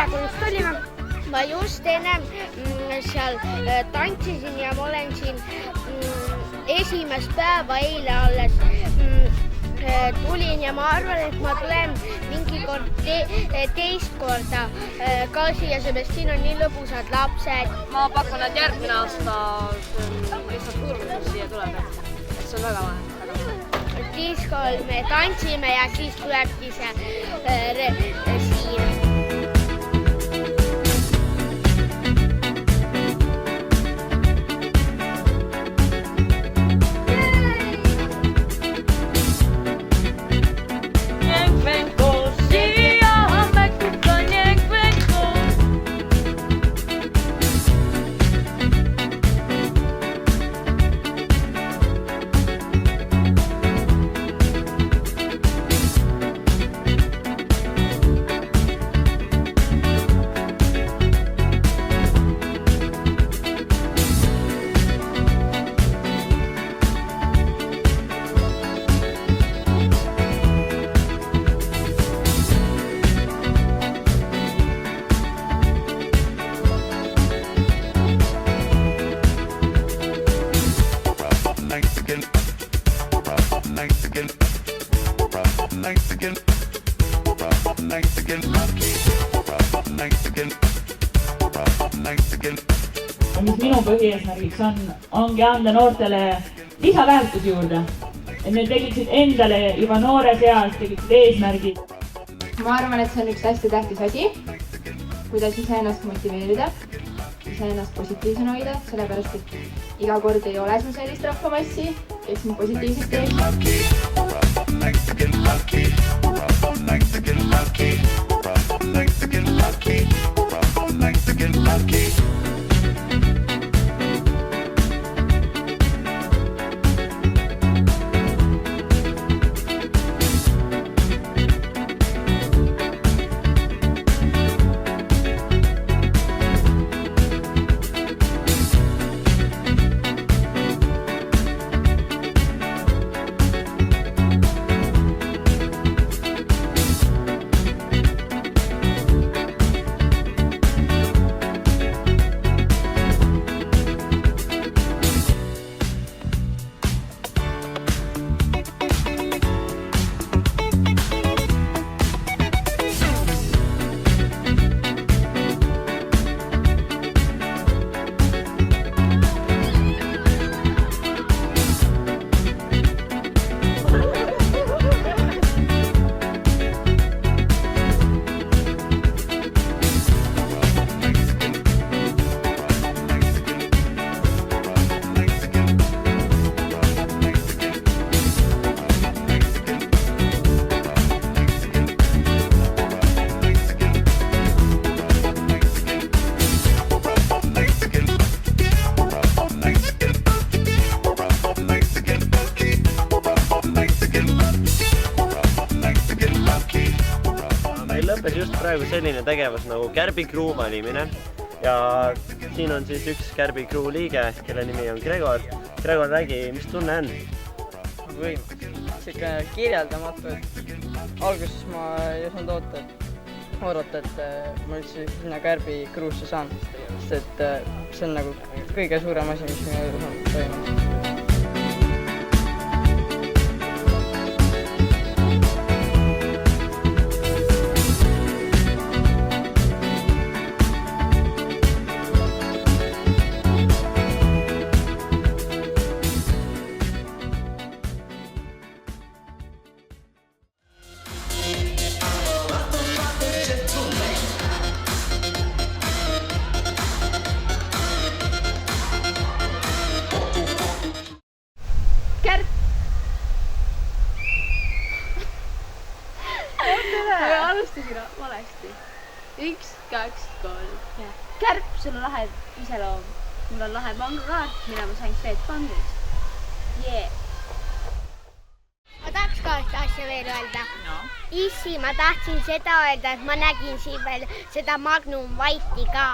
praegu just olime. Ma just ennem seal tantsisin ja ma olen siin esimest päeva eile alles tulin ja ma arvan, et ma tulen mingi kord teist korda ka siia, sest siin on nii lõbusad lapsed. Ma pakun, et järgmine aasta lihtsalt kurvus siia tuleb, et see on väga vahe. Diskol me tantsime ja siis tulebki see siia. Mis minu põhieesmärgiks ongi anda noortele lisaväärtus juurde, et need tegiksid endale juba noores eas, tegiksid eesmärgid. Ma arvan, et see on üks hästi tähtis asi, kuidas iseennast motiveerida, iseennast positiivsena hoida, sellepärast et iga kord ei ole sul sellist rahvamassi, kes sind positiivselt teeb. Lõppes just praegu selline tegevus nagu Kärbi Crew valimine ja siin on siis üks Kärbi Crew liige, kelle nimi on Gregor. Gregor, räägi, mis tunne on? Võimas. Sikke kirjeldamatu, et alguses ma ei osanud oodata, et ma üldse sinna Kärbi Crew'sse saan, sest et see on nagu kõige suurem asi, mis minu elus on toimunud. Alustasin valesti. 1, 2, 3. Kärp, sul on lahe iseloom. Mul on lahe pangakaart, mida ma sain Swedbankist. Ma tahaks ka ühte asja veel öelda. Issi, ma tahtsin seda öelda, et ma nägin siin veel seda Magnum White'i ka.